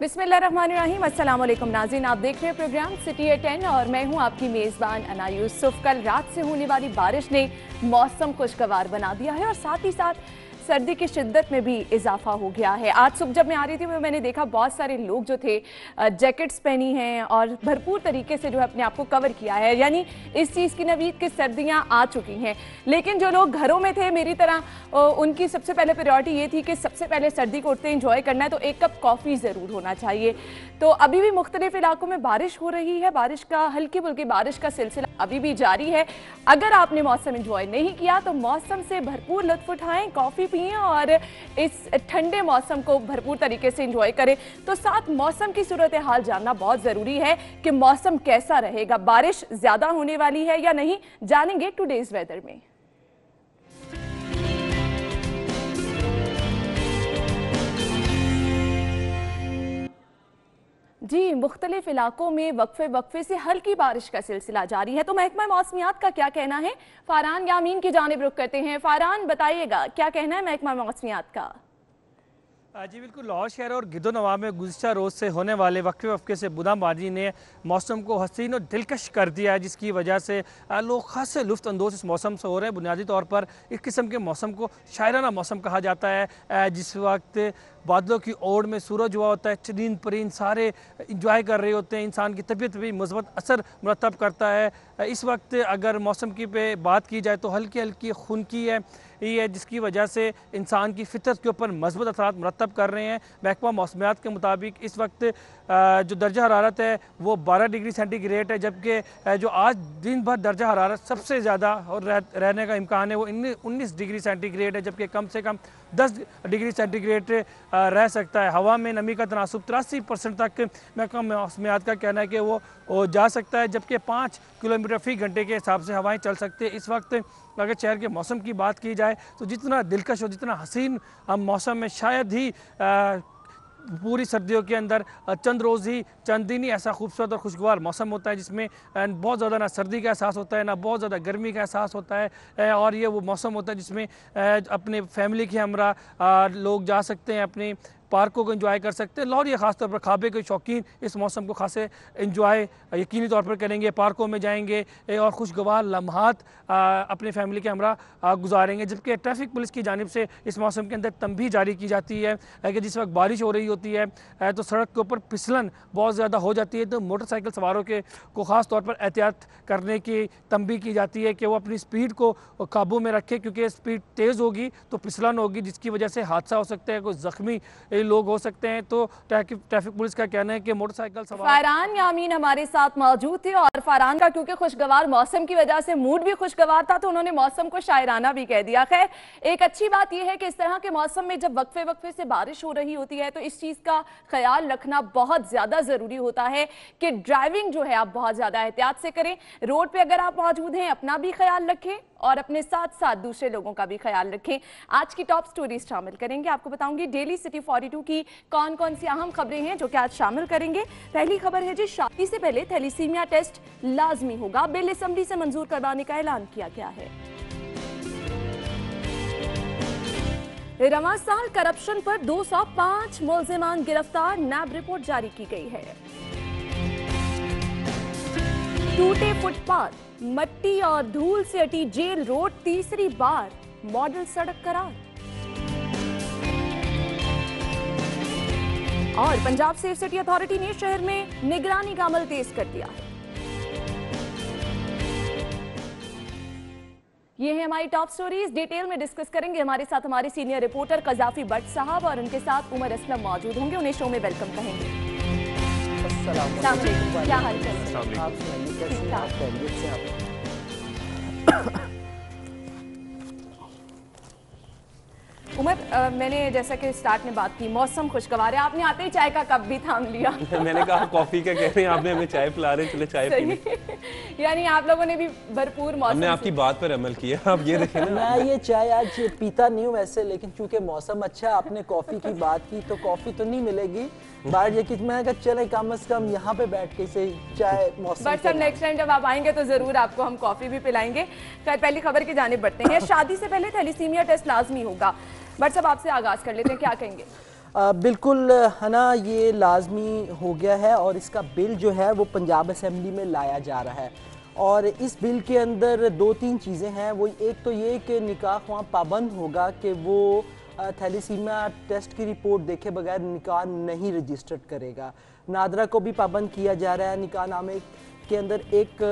बिस्मिल्लाहिर्रहमानिर्रहीम, अस्सलाम वालेकुम नाज़रीन। आप देख रहे हैं प्रोग्राम सिटी एट 10 और मैं हूं आपकी मेज़बान अना यूसुफ। कल रात से होने वाली बारिश ने मौसम खुशगवार बना दिया है और साथ ही साथ सर्दी की शिद्दत में भी इजाफा हो गया है। आज सुबह जब मैं आ रही थी मैंने देखा बहुत सारे लोग जो थे जैकेट्स पहनी हैं और भरपूर तरीके से जो है अपने आप को कवर किया है, यानी इस चीज़ की नवीद कि सर्दियां आ चुकी हैं। लेकिन जो लोग घरों में थे मेरी तरह, उनकी सबसे पहले प्रायोरिटी ये थी कि सबसे पहले सर्दी को उठते इंजॉय करना है तो एक कप कॉफ़ी ज़रूर होना चाहिए। तो अभी भी मुख्तलिफ इलाकों में बारिश हो रही है, बारिश का हल्की फुल्की बारिश का सिलसिला अभी भी जारी है। अगर आपने मौसम इंजॉय नहीं किया तो मौसम से भरपूर लुत्फ उठाएं, कॉफ़ी पिएं और इस ठंडे मौसम को भरपूर तरीके से इंजॉय करें। तो साथ मौसम की सूरत हाल जानना बहुत ज़रूरी है कि मौसम कैसा रहेगा, बारिश ज़्यादा होने वाली है या नहीं, जानेंगे टुडेज़ वेदर में। जी, मुख्तलिफ इलाकों में वक्फे से हल्की बारिश का सिलसिला जारी है। तो महकमा मौसमियात का क्या कहना है, फारहान यामीन की जानिब रुख करते हैं। फारहान, बताइएगा क्या कहना है महकमा मौसमियात का? जी बिल्कुल, लाहौर शहर और गिद्धो-नवाह में गुज़िश्ता रोज़ से होने वाले वक्फे से बूंदाबांदी ने मौसम को हसीन और दिलकश कर दिया है, जिसकी वजह से लोग खास लुत्फ़ अंदोज़ इस मौसम से हो रहे हैं। बुनियादी तौर पर इस किस्म के मौसम को शायराना मौसम कहा जाता है, जिस वक्त बादलों की ओड़ में सूरज हुआ होता है, चनीन परिंद सारे इंजॉय कर रहे होते हैं, इंसान की तबीयत भी मुस्बत असर मुरतब करता है। इस वक्त अगर मौसम की पे बात की जाए तो हल्की हल्की खुनकी है ये, जिसकी वजह से इंसान की फितरत के ऊपर मज़बूत असरात मुरतब कर रहे हैं। महकमा मौसमियात के मुताबिक इस वक्त जो दर्जा हरारत है वो 12 डिग्री सेंटीग्रेड है, जबकि जो आज दिन भर दर्जा हरारत सबसे ज़्यादा और रहने का इम्कान है वो 19 डिग्री सेंटीग्रेड है, जबकि कम से कम 10 डिग्री सेंटीग्रेड रह सकता है। हवा में नमी का तनासुब 83% तक महकमा मौसमियात का कहना है कि वो जा सकता है, जबकि 5 किलोमीटर फ़ी घंटे के हिसाब से हवाएं चल सकती है। इस वक्त अगर शहर के मौसम की बात की जाए तो जितना दिलकश और जितना हसीन मौसम में शायद ही पूरी सर्दियों के अंदर चंद रोज़ ही, चंद दिन ही ऐसा खूबसूरत और खुशगवार मौसम होता है जिसमें बहुत ज़्यादा ना सर्दी का एहसास होता है ना बहुत ज़्यादा गर्मी का एहसास होता है। और ये वो मौसम होता है जिसमें अपने फैमिली के हमरा लोग जा सकते हैं, अपने पार्कों को एंजॉय कर सकते हैं। लाहौर ये ख़ासतौर पर खाबे के शौकीन इस मौसम को खासे एंजॉय यकीनी तौर पर करेंगे, पार्कों में जाएंगे और खुशगवार लम्हात अपने फैमिली के हमरा गुजारेंगे। जबकि ट्रैफिक पुलिस की जानिब से इस मौसम के अंदर तंबीह जारी की जाती है कि जिस वक्त बारिश हो रही होती है तो सड़क के ऊपर फिसलन बहुत ज़्यादा हो जाती है, तो मोटरसाइकिल सवारों को ख़ास तौर पर एहतियात करने की तंबीह की जाती है कि वो अपनी स्पीड को काबू में रखें, क्योंकि स्पीड तेज़ होगी तो फिसलन होगी जिसकी वजह से हादसा हो सकता है, कोई ज़ख्मी लोग हो सकते हैं। तो ट्रैफिक पुलिस का कहना है कि मोटरसाइकिल सवार फारहान यामीन हमारे साथ मौजूद थे और फारहान का क्योंकि खुशगवार मौसम की वजह से मूड भी खुशगवार था तो उन्होंने मौसम को शायराना भी कह दिया। खैर, एक अच्छी बात यह है कि इस तरह के मौसम में जब वक्फे से बारिश हो रही होती है तो इस चीज़ का ख्याल रखना बहुत ज़्यादा ज़रूरी होता है कि ड्राइविंग जो है आप बहुत ज़्यादा एहतियात से करें। रोड पर अगर आप मौजूद हैं अपना भी ख्याल रखें और अपने साथ साथ दूसरे लोगों का भी ख्याल रखें। आज की टॉप स्टोरीज शामिल करेंगे, आपको बताऊंगी डेली सिटी 42 की कौन कौन सी अहम खबरें हैं जो कि आज शामिल करेंगे। पहली खबर है जी, शादी से पहले थैलीसीमिया टेस्ट लाजमी होगा, बिल असेंबली से मंजूर करवाने का ऐलान किया गया है। रवां साल करप्शन पर 205 मुल्जिमान गिरफ्तार, नैब रिपोर्ट जारी की गई है। टूटे फुटपाथ, मट्टी और धूल से अटी जेल रोड तीसरी बार मॉडल सड़क करार। और पंजाब सेफ सिटी अथॉरिटी ने शहर में निगरानी का अमल तेज कर दिया है। ये है हमारी टॉप स्टोरीज, डिटेल में डिस्कस करेंगे। हमारे साथ हमारे सीनियर रिपोर्टर कजाफी भट्ट साहब और उनके साथ उमर असलम मौजूद होंगे, उन्हें शो में वेलकम कहेंगे। क्या हाल चाल है? आप सुनाइए, कैसे हैं आप? खैरियत से आप? उमर, मैंने जैसा कि स्टार्ट में बात की, मौसम खुशगवार है, आपने आते ही चाय का कप भी थाम लिया। मैंने कहा कॉफी का कह रहे हैं, आपने हमें चाय पिला रहे हैं, चले चाय पी। यानी आप लोगों ने भी भरपूर मौसम, हमने आपकी बात पर अमल किया। आप ये देखें ना, मैं ये चाय आज पीता नहीं हूँ वैसे, लेकिन चूंकि मौसम अच्छा, आपने कॉफी की बात की तो कॉफी तो नहीं मिलेगी बाहर, ये कि मैं चले कम से कम यहाँ पे बैठ के से चाय मौसम। बट सर, नेक्स्ट टाइम जब आप आएंगे तो जरूर आपको हम कॉफी भी पिलाएंगे। खैर, पहली खबर की जानिब बढ़ते हैं। शादी से पहले थैलीसीमिया टेस्ट लाजमी होगा। बट सब आपसे आगाज कर लेते हैं, क्या कहेंगे? बिल्कुल है ना, ये लाजमी हो गया है और इसका बिल जो है वो पंजाब असेंबली में लाया जा रहा है। और इस बिल के अंदर 2-3 चीज़ें हैं। वो एक तो ये कि निकाह ख्वाह पाबंद होगा कि वो थैलीसीमिया टेस्ट की रिपोर्ट देखे बगैर निकाह नहीं रजिस्टर्ड करेगा। नादरा को भी पाबंद किया जा रहा है। निकाह नामे के अंदर एक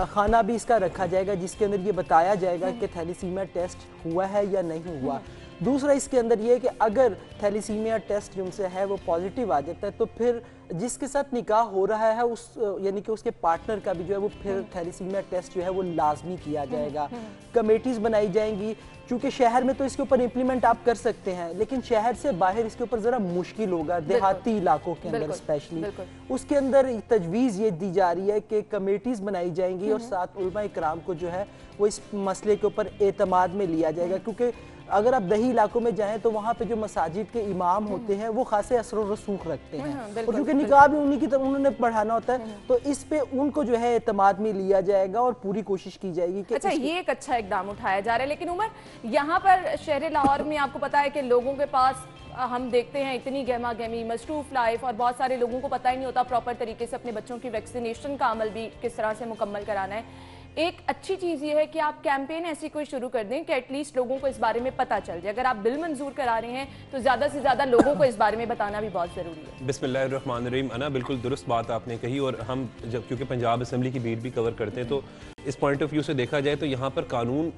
खाना भी इसका रखा जाएगा जिसके अंदर ये बताया जाएगा कि थैलीसीमिया टेस्ट हुआ है या नहीं हुआ। दूसरा इसके अंदर ये है कि अगर थैलीसीमिया टेस्ट जिनसे है वो पॉजिटिव आ जाता है तो फिर जिसके साथ निकाह हो रहा है उस यानी कि उसके पार्टनर का भी जो है वो फिर थैलीसीमिया टेस्ट जो है वो लाजमी किया जाएगा। कमेटीज़ बनाई जाएंगी। चूँकि शहर में तो इसके ऊपर इम्प्लीमेंट आप कर सकते हैं, लेकिन शहर से बाहर इसके ऊपर ज़रा मुश्किल होगा, देहाती इलाकों के अंदर स्पेशली। उसके अंदर तजवीज़ ये दी जा रही है कि कमेटीज़ बनाई जाएंगी और साथ उलमा इकराम को जो है वो इस मसले के ऊपर एतमाद में लिया जाएगा। क्योंकि अगर आप दही इलाकों में जाएं तो वहाँ पे जो मसाजिद के इमाम होते हैं वो खासे असर और रसूख रखते हैं और क्योंकि निकाह भी उन्हीं की तरफ उन्होंने पढ़ाना होता है तो इस पे उनको जो है एतमाद में लिया जाएगा और पूरी कोशिश की जाएगी कि अच्छा ये एक अच्छा इकदाम उठाया जा रहा है। लेकिन उमर, यहाँ पर शहर लाहौर में आपको पता है कि लोगों के पास हम देखते हैं इतनी गहमा गहमी मसरूफ लाइफ और बहुत सारे लोगों को पता ही नहीं होता प्रॉपर तरीके से अपने बच्चों की वैक्सीनेशन का अमल भी किस तरह से मुकम्मल कराना है। एक अच्छी चीज़ ये है कि आप कैंपेन ऐसी कोई शुरू कर दें कि एटलीस्ट लोगों को इस बारे में पता चल जाए। अगर आप बिल मंजूर करा रहे हैं तो ज़्यादा से ज़्यादा लोगों को इस बारे में बताना भी बहुत ज़रूरी है। बिस्मिल्लाहिर्रहमानिर्रहीम। अना बिल्कुल दुरुस्त बात आपने कही और हम जब क्योंकि पंजाब असेंबली की बीट भी कवर करते हैं तो इस पॉइंट ऑफ व्यू से देखा जाए तो यहाँ पर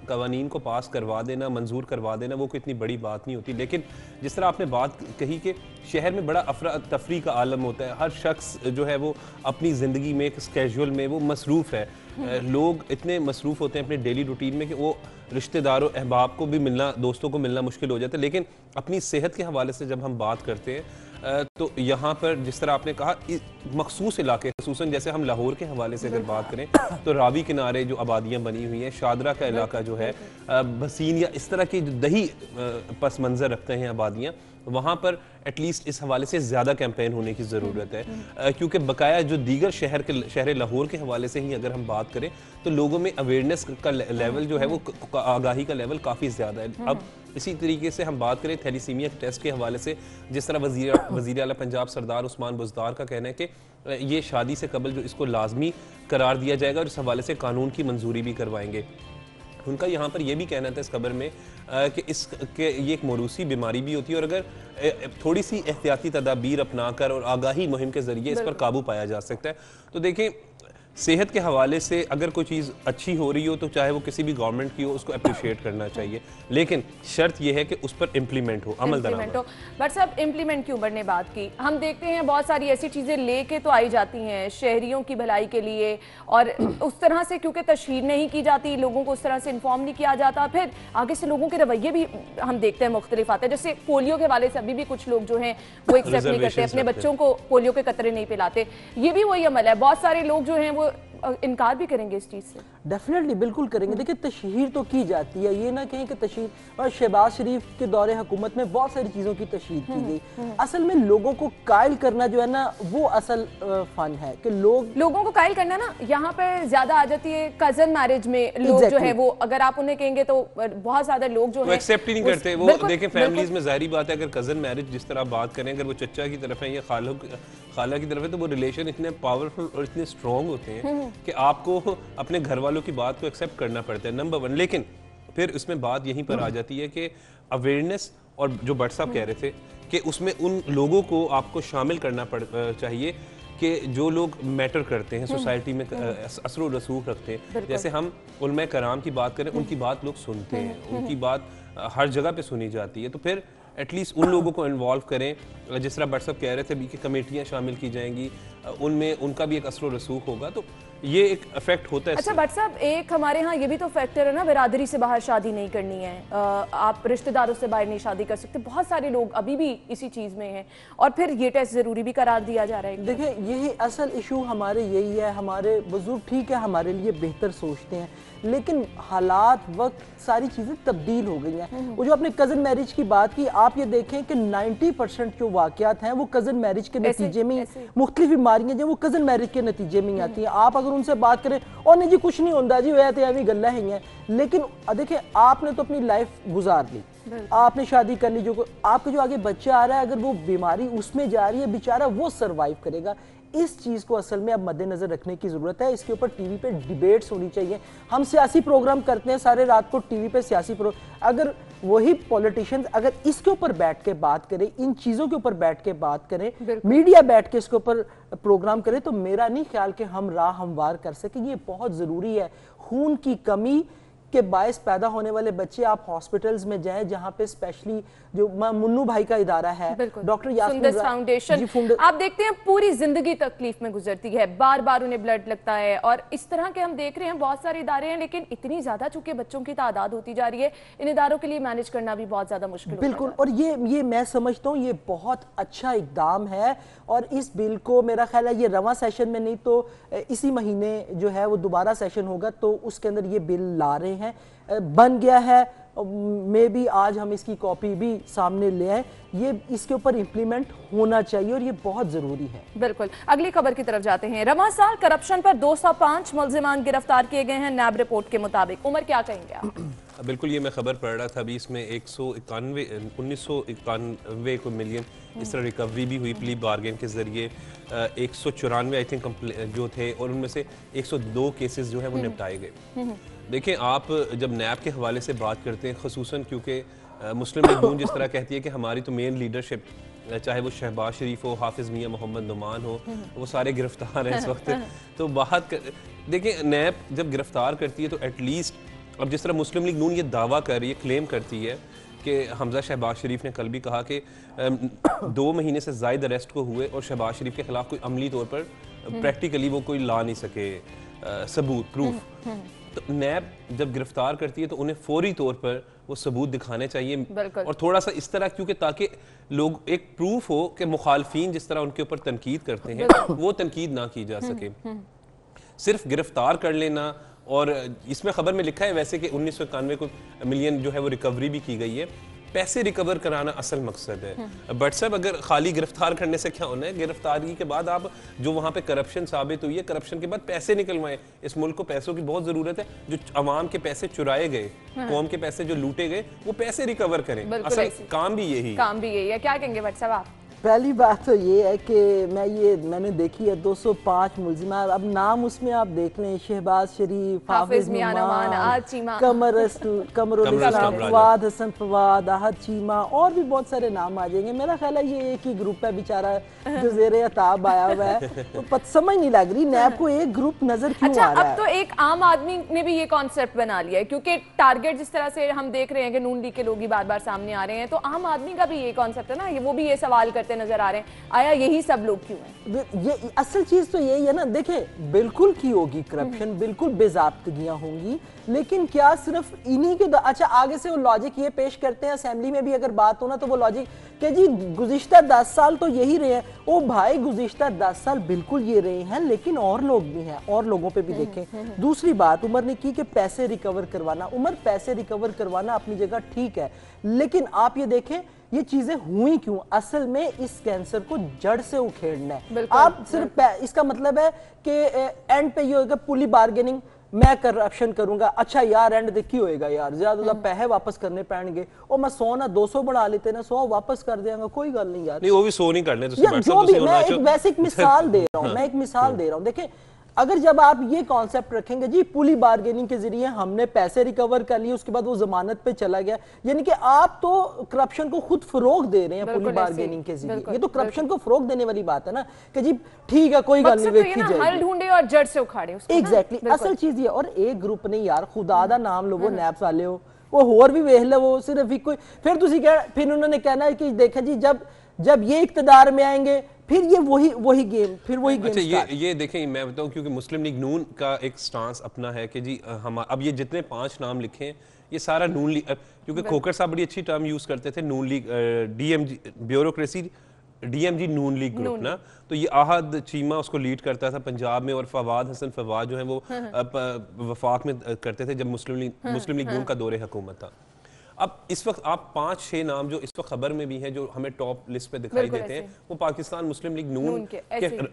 कवानीन को पास करवा देना, मंजूर करवा देना वो कोई इतनी बड़ी बात नहीं होती। लेकिन जिस तरह आपने बात कही कि शहर में बड़ा अफरा तफरी का आलम होता है, हर शख्स जो है वो अपनी ज़िंदगी में एक स्केड्यूल में वो मसरूफ़ है। लोग इतने मसरूफ़ होते हैं अपने डेली रूटीन में कि वो रिश्तेदारों अहबाब को भी मिलना, दोस्तों को मिलना मुश्किल हो जाता है। लेकिन अपनी सेहत के हवाले से जब हम बात करते हैं तो यहाँ पर जिस तरह आपने कहा मखसूस इलाके, खसूसन जैसे हम लाहौर के हवाले से अगर बात करें तो रावी किनारे जो आबादियाँ बनी हुई हैं, शादरा का इलाका जो है, भसीन या इस तरह की जो दही पस मंज़र रखते हैं आबादियाँ, वहाँ पर एटलीस्ट इस हवाले से ज़्यादा कैंपेन होने की ज़रूरत है। क्योंकि बकाया जो दीगर शहर लाहौर के हवाले से ही अगर हम बात करें तो लोगों में अवेयरनेस का लेवल जो है वो आगाही का लेवल काफ़ी ज़्यादा है। अब इसी तरीके से हम बात करें थैलीसीमिया के टेस्ट के हवाले से, जिस तरह वज़ीर आला पंजाब सरदार उस्मान बुज़दार का कहना है कि ये शादी से कबल जो इसको लाजमी करार दिया जाएगा और इस हवाले से कानून की मंजूरी भी करवाएंगे। उनका यहाँ पर यह भी कहना था इस खबर में कि ये एक मौरूसी बीमारी भी होती है और अगर थोड़ी सी एहतियाती तदाबीर अपनाकर और आगाही मुहिम के जरिए इस पर काबू पाया जा सकता है। तो देखें, सेहत के हवाले से अगर कोई चीज़ अच्छी हो रही हो तो चाहे वो किसी भी गवर्नमेंट की हो उसको अप्रिशिएट करना चाहिए, लेकिन शर्त यह है कि उस पर इम्प्लीमेंट हो, अमल दरामद हो। बट साहब, इम्प्लीमेंट की उमर ने बात की, हम देखते हैं बहुत सारी ऐसी चीज़ें लेके तो आई जाती हैं शहरियों की भलाई के लिए और उस तरह से क्योंकि तशहीर नहीं की जाती, लोगों को उस तरह से इन्फॉर्म नहीं किया जाता, फिर आगे से लोगों के रवैये भी हम देखते हैं मुख्तलिफ आते हैं। जैसे पोलियो के हवाले से अभी भी कुछ लोग जो हैं वो एक्सेप्ट नहीं करते, अपने बच्चों को पोलियो के कतरे नहीं पिलाते। ये भी वही अमल है, बहुत सारे लोग जो हैं वो इनकार भी करेंगे इस चीज़ से। डेफिनेटली बिल्कुल करेंगे। देखिए, तशहीर तो की जाती है, ये ना कहें कि तशहीर, और शहबाज शरीफ के दौरे हुकूमत में बहुत सारी चीज़ों की तशहीर की गई। असल में लोगों को कायल करना जो है ना वो असल फन है कि लोगों को कायल करना ना यहाँ पर ज़्यादा आ जाती है। कज़न मैरिज में लोग जो है वो अगर आप उन्हें कहेंगे तो बहुत ज़्यादा लोग जो है एक्सेप्ट ही नहीं करते। वो देखें, फैमिलीज में जाहिर बात है, अगर कज़न मैरिज जिस तरह बात करें, अगर वो चचा की तरफ है या खाला की तरफ है तो वो रिलेशन इतने पावरफुल और इतने स्ट्रॉन्ग होते हैं कि आपको अपने घर वालों की बात को एक्सेप्ट करना पड़ता है, नंबर 1। लेकिन फिर उसमें बात यहीं पर आ जाती है कि अवेयरनेस, और जो भट्ट साहब कह रहे थे कि उसमें उन लोगों को आपको शामिल करना चाहिए कि जो लोग मैटर करते हैं सोसाइटी में, असर व रसूख रखते हैं। जैसे हम उलमा कराम की बात करें, उनकी बात लोग सुनते हैं, उनकी बात हर जगह पे सुनी जाती है, तो फिर एटलीस्ट उन लोगों को इन्वॉल्व करें। जिस तरह भट्ट साहब कह रहे थे कि कमेटियाँ शामिल की जाएंगी, उनमें उनका भी एक असर व रसूख होगा, तो ये एक इफेक्ट होता है। अच्छा भट्ट साहब, एक हमारे यहाँ ये भी तो फैक्टर है ना, बिरादरी से बाहर शादी नहीं करनी है, आप रिश्तेदारों से बाहर नहीं शादी कर सकते। बहुत सारे लोग अभी भी इसी चीज़ में हैं और फिर ये टेस्ट ज़रूरी भी करार दिया जा रहा है। देखिए, यही असल इशू हमारे यही है। हमारे बुजुर्ग ठीक है, हमारे लिए बेहतर सोचते हैं, लेकिन हालात, वक्त, सारी चीज़ें तब्दील हो गई हैं। वो जो आपने कज़न मैरिज की बात की, आप ये देखें कि 90% जो वाकयात हैं वो कज़न मैरिज के नतीजे में, मुख्तलिफ बीमारियां जो वो कज़न मैरिज के नतीजे में आती हैं। आप अगर उनसे बात करें और नहीं जी कुछ नहीं होता जी, वह तो यानी गल्ला है, लेकिन देखिए आपने तो अपनी लाइफ गुजार ली, आपने शादी कर ली, जो आपका जो आगे बच्चा आ रहा है अगर वो बीमारी उसमें जा रही है बेचारा वो सरवाइव करेगा। इस चीज़ को असल में अब मद्देनजर रखने की ज़रूरत है। इसके ऊपर टीवी पे डिबेट्स होनी चाहिए। हम सियासी प्रोग्राम करते हैं सारे रात को टीवी पे सियासी अगर वही पॉलिटिशियंस अगर इसके ऊपर बैठ के बात करें, इन चीज़ों के ऊपर बैठ के बात करें, मीडिया बैठ के इसके ऊपर प्रोग्राम करे, तो मेरा नहीं ख्याल कि हम राह हमवार कर सके। ये बहुत ज़रूरी है। खून की कमी के बायस पैदा होने वाले बच्चे, आप हॉस्पिटल्स में जाएं जहां पे स्पेशली जो मुन्नू भाई का इदारा है, डॉक्टर यास्मीन फाउंडेशन, आप देखते हैं पूरी जिंदगी तकलीफ में गुजरती है, बार बार उन्हें ब्लड लगता है, और इस तरह के हम देख रहे हैं बहुत सारे इदारे हैं, लेकिन इतनी ज्यादा चूंकि बच्चों की तादाद होती जा रही है, इन इदारों के लिए मैनेज करना भी बहुत ज्यादा मुश्किल बिल्कुल। और ये मैं समझता हूँ ये बहुत अच्छा इकदाम है, और इस बिल को मेरा ख्याल है ये रवां सेशन में नहीं तो इसी महीने जो है वो दोबारा सेशन होगा तो उसके अंदर ये बिल ला रहे हैं, बन गया है। मे भी आज हम इसकी कॉपी भी सामने ले आए, ये इसके ऊपर इंप्लीमेंट होना चाहिए और ये बहुत जरूरी है। बिल्कुल। अगली खबर की तरफ जाते हैं। रवां साल करप्शन पर 205 मुल्जिमान गिरफ्तार किए गए हैं नैब रिपोर्ट के मुताबिक। उमर क्या कहेंगे आप? बिल्कुल, ये मैं खबर पढ़ रहा था अभी, इसमें 1991 को मिलियन इस तरह रिकवरी भी हुई प्ली बार्गेन के जरिए। 194 आई थिंक जो थे, और उनमें से 102 केसेस जो है वो निपटाए गए। देखिए, आप जब नैब के हवाले से बात करते हैं, खुसूसन क्योंकि मुस्लिम लीग नून जिस तरह कहती है कि हमारी तो मेन लीडरशिप, चाहे वो शहबाज शरीफ हो, हाफिज मियाँ मोहम्मद नुमान हो, वो सारे गिरफ्तार हैं इस वक्त। तो बात देखिए, नैब जब गिरफ्तार करती है तो एटलीस्ट, अब जिस तरह मुस्लिम लीग नून ये दावा कर रही है, क्लेम करती है कि हमजा शहबाज शरीफ ने कल भी कहा कि 2 महीने से ज़ायद अरेस्ट को हुए और शहबाज शरीफ के खिलाफ कोई अमली तौर पर प्रैक्टिकली वो कोई ला नहीं सके सबूत, प्रूफ। तो नैब जब गिरफ्तार करती है तो उन्हें फौरी तौर पर वो सबूत दिखाने चाहिए, और थोड़ा सा इस तरह, क्योंकि ताकि लोग एक प्रूफ हो कि मुखालफीन जिस तरह उनके ऊपर तनकीद करते हैं वो तनकीद ना की जा सके। सिर्फ गिरफ्तार कर लेना, और इसमें खबर में लिखा है वैसे कि 1991 को मिलियन जो है वो रिकवरी भी की गई है, पैसे रिकवर कराना असल मकसद है। बट साहब, अगर खाली गिरफ्तार करने से क्या होना है? गिरफ्तारी के बाद आप जो वहाँ पे करप्शन साबित हुई है, करप्शन के बाद पैसे निकलवाएं। इस मुल्क को पैसों की बहुत ज़रूरत है। जो अवाम के पैसे चुराए गए, कौम के पैसे जो लूटे गए, वो पैसे रिकवर करें। असल काम भी यही है। क्या कहेंगे भट्ट साहब आप? पहली बात तो ये है कि मैंने देखी है 205 मुल्जिमा। अब नाम उसमें आप देख लें, शहबाज शरीफ, हाफिज मियां नुमान, कमरुल इस्लाम, फवाद हसन फवाद, आहद चीमा, और भी बहुत सारे नाम आ जाएंगे। मेरा ख्याल है ये एक ही ग्रुप है बेचारा जो ज़ेरे अताब आया हुआ है। तो समझ नहीं लग रही नैब को एक ग्रुप नजर क्यों आ रहा है। अब तो एक आम आदमी ने भी ये कॉन्सेप्ट बना लिया है, क्योंकि टारगेट जिस तरह से हम देख रहे हैं कि नून लीग के लोग ही बार बार सामने आ रहे हैं, तो आम आदमी का भी ये कॉन्सेप्ट है ना, वो भी ये सवाल करते नजर आ रहे हैं, आया यही सब लोग क्यों हैं? ये असल चीज तो यही है ना। देखें, बिल्कुल की होगी करप्शन, बिल्कुल बेज़ाब्तगियां होंगी, लेकिन क्या सिर्फ इन्हीं के अच्छा आगे से वो लॉजिक ये पेश करते हैं, असेंबली में भी अगर बात हो ना तो वो लॉजिक कि जी गुज़िश्ता 10 साल तो यही रहे हैं। ओ भाई, गुज़िश्ता 10 साल बिल्कुल ये रहे हैं, लेकिन और लोग भी हैं, और लोगों पे भी देखें। दूसरी बात उमर ने की कि पैसे रिकवर करवाना। उमर, पैसे रिकवर करवाना अपनी जगह ठीक है, लेकिन आप ये देखें ये चीजें हुई क्यों? असल में इस कैंसर को जड़ से उखेड़ना है। आप सिर्फ इसका मतलब है कि एंड पे ये होगा पुली बार्गेनिंग, मैं करप्शन करूंगा, अच्छा यार एंड देखी होएगा यार, ज्यादा पैसे वापस करने पैणगे, और मैं 100 ना 200 बढ़ा लेते ना 100 वापस कर देंगे, कोई गल नहीं यार। नहीं, वो भी 100 नहीं करने, जो भी मैं एक वैसे एक मिसाल दे रहा हूँ, मैं एक मिसाल दे रहा हूँ। देखें, अगर जब आप ये कॉन्सेप्ट रखेंगे जी पुली बार्गेनिंग के जरिए हमने पैसे रिकवर कर लिए, उसके बाद वो जमानत पे चला गया, यानी कि आप तो करप्शन को खुद फरोग दे रहे हैं पुली बार्गेनिंग के जरिए। ये तो करप्शन को फरोग देने वाली बात है ना, कि जी ठीक है कोई गल नहीं, देखी जाएगी, हल ढूंढे और जड़ से उखाड़े उसको। एग्जैक्टली, असल चीज ये। और एक ग्रुप ने यार खुदा दा नाम लो, वो नैब वाले हो, वो होर भी वेख लो, वो सिर्फ ही कोई फिर उन्होंने कहना है कि देखा जी जब ये इक्तदार में आएंगे फिर ये वही गेम, फिर वही गेम। अच्छा, ये देखें, मैं बताऊं, क्योंकि मुस्लिम लीग नून का एक स्टांस अपना है कि जी हम अब ये जितने 5 नाम लिखे हैं ये सारा नून लीग, क्योंकि खोकर साहब बड़ी अच्छी टर्म यूज करते थे, नून लीग डीएमजी ब्यूरोक्रेसी, डीएमजी नून लीग ग्रुप ना, तो ये आहद चीमा उसको लीड करता था पंजाब में, और फवाद हसन फवाद जो है वो वफाक में करते थे जब मुस्लिम लीग नून का दौरे हुकूमत था। अब इस वक्त आप 5-6 नाम जो इस वक्त खबर में भी हैं जो हमें टॉप लिस्ट पे दिखाई देते हैं, वो पाकिस्तान मुस्लिम लीग नून के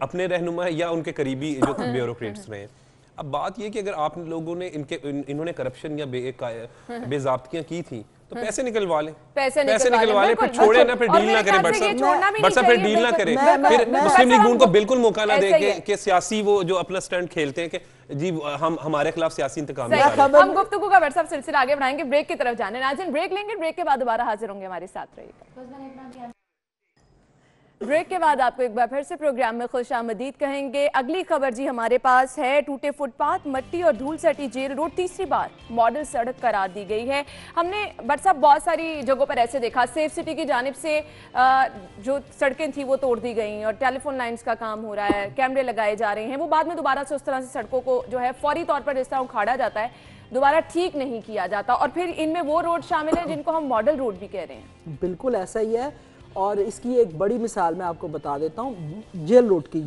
अपने रहनुमा या उनके करीबी जो ब्यूरोक्रेट्स रहे हैं। अब बात ये कि अगर आप लोगों ने इन्होंने करप्शन या बेजाब्तियां की थी तो पैसे निकलवा लें, पैसे निकलवा लें, फिर छोड़े ना, फिर डील ना करें, बट फिर डील ना करें, फिर मुस्लिम लीग नून को बिल्कुल मौका ना दे कि सियासी वो जो अपना स्टंट खेलते हैं कि जी हम हमारे खिलाफ सियासी इंतकाम। हम गुफ्तगू का व्हाट्सएप सिलसिला आगे बढ़ाएंगे, ब्रेक की तरफ जाने। नाज़रीन ब्रेक लेंगे, ब्रेक के बाद दोबारा हाजिर होंगे, हमारे साथ रहिएगा। ब्रेक के बाद आपको एक बार फिर से प्रोग्राम में खुश आमदीद कहेंगे। अगली खबर जी हमारे पास है, टूटे फुटपाथ, मट्टी और धूल सटी जेल रोड तीसरी बार मॉडल सड़क करार दी गई है। हमने बट साहब बहुत सारी जगहों पर ऐसे देखा, सेफ सिटी की जानिब से जो सड़कें थी वो तोड़ दी गई और टेलीफोन लाइंस का काम हो रहा है, कैमरे लगाए जा रहे हैं, वो बाद में दोबारा से उस तरह से सड़कों को जो है फौरी तौर पर जिस तरह उखाड़ा जाता है दोबारा ठीक नहीं किया जाता, और फिर इनमें वो रोड शामिल है जिनको हम मॉडल रोड भी कह रहे हैं। बिल्कुल ऐसा ही है, और इसकी एक बड़ी मिसाल मैं आपको बता देता हूँ जेल रोड की,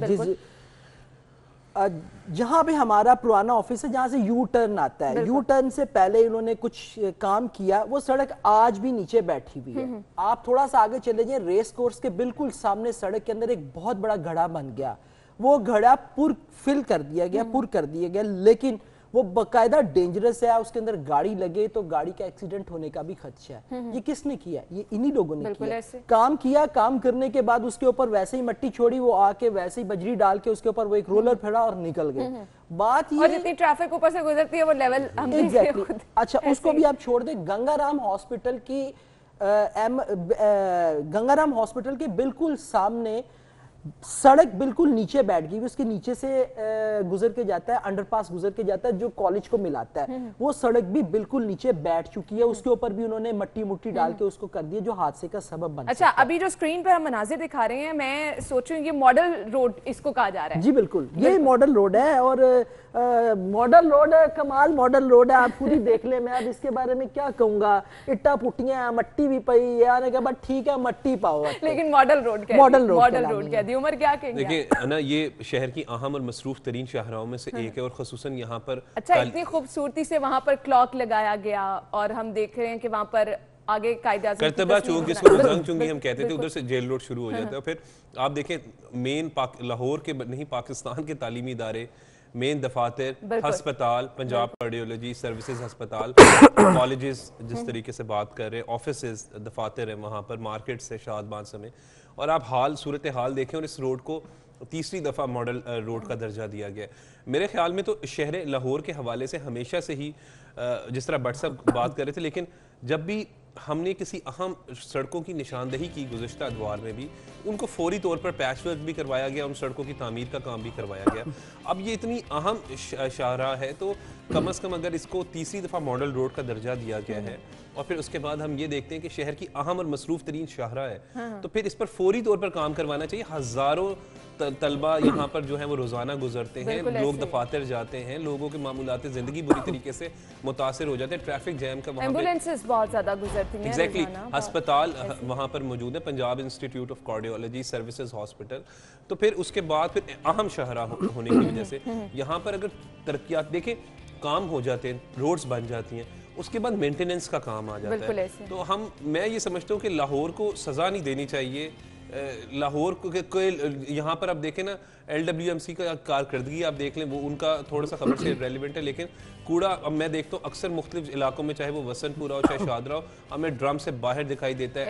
जहाँ पे हमारा पुराना ऑफिस है, जहाँ से यू टर्न आता है, यू टर्न से पहले इन्होंने कुछ काम किया, वो सड़क आज भी नीचे बैठी हुई है। आप थोड़ा सा आगे चले जाइए, रेस कोर्स के बिल्कुल सामने सड़क के अंदर एक बहुत बड़ा घड़ा बन गया, वो घड़ा फिल कर दिया गया, लेकिन वो बकायदा डेंजरस है, उसके अंदर गाड़ी लगे तो गाड़ी का एक्सीडेंट होने का भी खदशा है। ये किसने किया? ये इन्हीं लोगों ने किया। काम करने के बाद उसके ऊपर वैसे ही मट्टी छोड़ी, वो आके वैसे ही बजरी डाल के उसके ऊपर वो एक रोलर फेरा और निकल गए। बात ये, और जितनी ट्रैफिक ऊपर से गुजरती है वो लेवल अच्छा उसको भी आप छोड़ दे। गंगाराम हॉस्पिटल के बिल्कुल सामने सड़क बिल्कुल नीचे बैठ गई, उसके नीचे से गुजर के जाता है, अंडरपास गुजर के जाता है जो कॉलेज को मिलाता है, वो सड़क भी बिल्कुल नीचे बैठ चुकी है, उसके ऊपर भी उन्होंने मट्टी डाल के उसको कर दिया जो हादसे का सबब बन। अच्छा, अभी जो स्क्रीन पर हम मनाजिर दिखा रहे हैं, मैं सोच रही हूँ ये मॉडल रोड इसको कहा जा रहा है। जी बिल्कुल, ये मॉडल रोड है, और मॉडल रोड है, कमाल मॉडल रोड है, आप पूरी देख ले। मैं अब इसके बारे में क्या कहूंगा, इट्टा पुट्टियां, मट्टी भी पई यार, के बाद ठीक है मट्टी पाओ, लेकिन मॉडल रोड कह दी। उमर क्या कहेंगे? देखिए ना, ये शहर की अहम और मसरूफ तरीन शाहराहों में से एक है, और खसूसन यहाँ पर अच्छा इतनी खूबसूरती से वहाँ पर क्लॉक लगाया गया, और हम देख रहे हैं कि वहाँ पर आगे करतबा चौक, जिसको जंग चुंगी हम कहते थे, उधर से जेल रोड शुरू हो जाता है। और फिर आप देखें मेन लाहौर के नहीं, पाकिस्तान के तालीमी इदारे, मेन दफातर, अस्पताल, पंजाब कार्डियोलॉजी सर्विसेज अस्पताल, कॉलेजेस जिस तरीके से बात कर रहे हैं, ऑफिसेज, दफातर है वहाँ पर, मार्केट से शादबाद समेत, और आप सूरत हाल देखें, और इस रोड को तीसरी दफ़ा मॉडल रोड का दर्जा दिया गया। मेरे ख्याल में तो शहर लाहौर के हवाले से हमेशा से ही जिस तरह भट्ट साहब बात कर रहे थे, लेकिन जब भी हमने किसी अहम सड़कों की निशानदही की गुज़श्ता अदवार में भी, उनको फौरी तौर पर पैचवर्क भी करवाया गया, उन सड़कों की तामीर का काम भी करवाया गया। अब ये इतनी अहम शाहराह है तो कम अज़ कम अगर इसको तीसरी दफ़ा मॉडल रोड का दर्जा दिया गया है, और फिर उसके बाद हम ये देखते हैं कि शहर की अहम और मसरूफ तरीन शाहराह है, तो फिर इस पर फौरी तौर पर काम करवाना चाहिए। हज़ारों तलबा यहाँ पर जो है वो रोजाना गुजरते हैं, लोग दफातर जाते हैं, लोगों की मामूलाती जिंदगी बुरी तरीके से मुतासिर हो जाते हैं, ट्रैफिक जैम का वहाँ एम्बुलेंसेस बहुत ज्यादा गुजरती हैं। एग्जैक्टली, अस्पताल वहाँ पर मौजूद है, Punjab institute of cardiology services hospital. तो फिर उसके बाद फिर अहम शाहराह होने की वजह से यहाँ पर अगर तरक्यात देखें, काम हो जाते हैं, रोड्स बन जाती हैं, उसके बाद मेंटेनेंस का काम आ जाता है। तो मैं ये समझता हूँ कि लाहौर को सजा नहीं देनी चाहिए। लाहौर को यहाँ पर आप देखें ना, LWMC का कारकर्दगी आप देख लें, वो उनका थोड़ा सा खबर से रेलिवेंट है, लेकिन कूड़ा अब मैं देखता हूँ अक्सर मुख्तलिफ इलाकों में, चाहे वो वसनपुरा हो चाहे शादरा हो, हमें ड्रम से बाहर दिखाई देता है,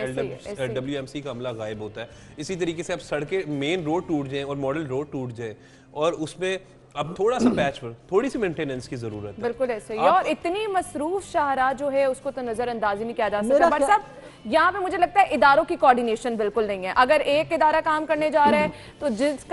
LWMC का अमला गायब होता है। इसी तरीके से अब सड़कें, मेन रोड टूट जाएं और मॉडल रोड टूट जाए, और उसमें अब थोड़ा सा पैच वर्क, थोड़ी सी मेंटेनेंस की जरूरत है। बिल्कुल ऐसे ही, और इतनी मसरूफ शाहराह जो है उसको तो नजरअंदाज ही नहीं किया जा सकता। बट साहब यहाँ पे मुझे लगता है इदारों की कोऑर्डिनेशन बिल्कुल नहीं है। अगर एक इदारा काम करने जा रहा है तो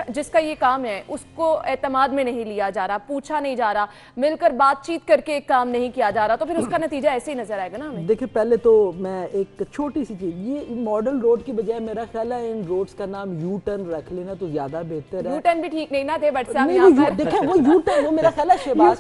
जिसका ये काम है उसको एतमाद में नहीं लिया जा रहा, पूछा नहीं जा रहा, मिलकर बातचीत करके एक काम नहीं किया जा रहा, तो फिर उसका नतीजा ऐसे ही नजर आएगा ना हमें। देखिए, पहले तो मैं एक छोटी सी चीज, ये मॉडल रोड की बजाय मेरा ख्याल है इन रोड्स का नाम यू टर्न रख लेना तो ज्यादा बेहतर है। यू टर्न भी ठीक नहीं ना थे बट साहब यहाँ पर देखिए, वो यू टर्न, वो मेरा ख्याल है शहबाज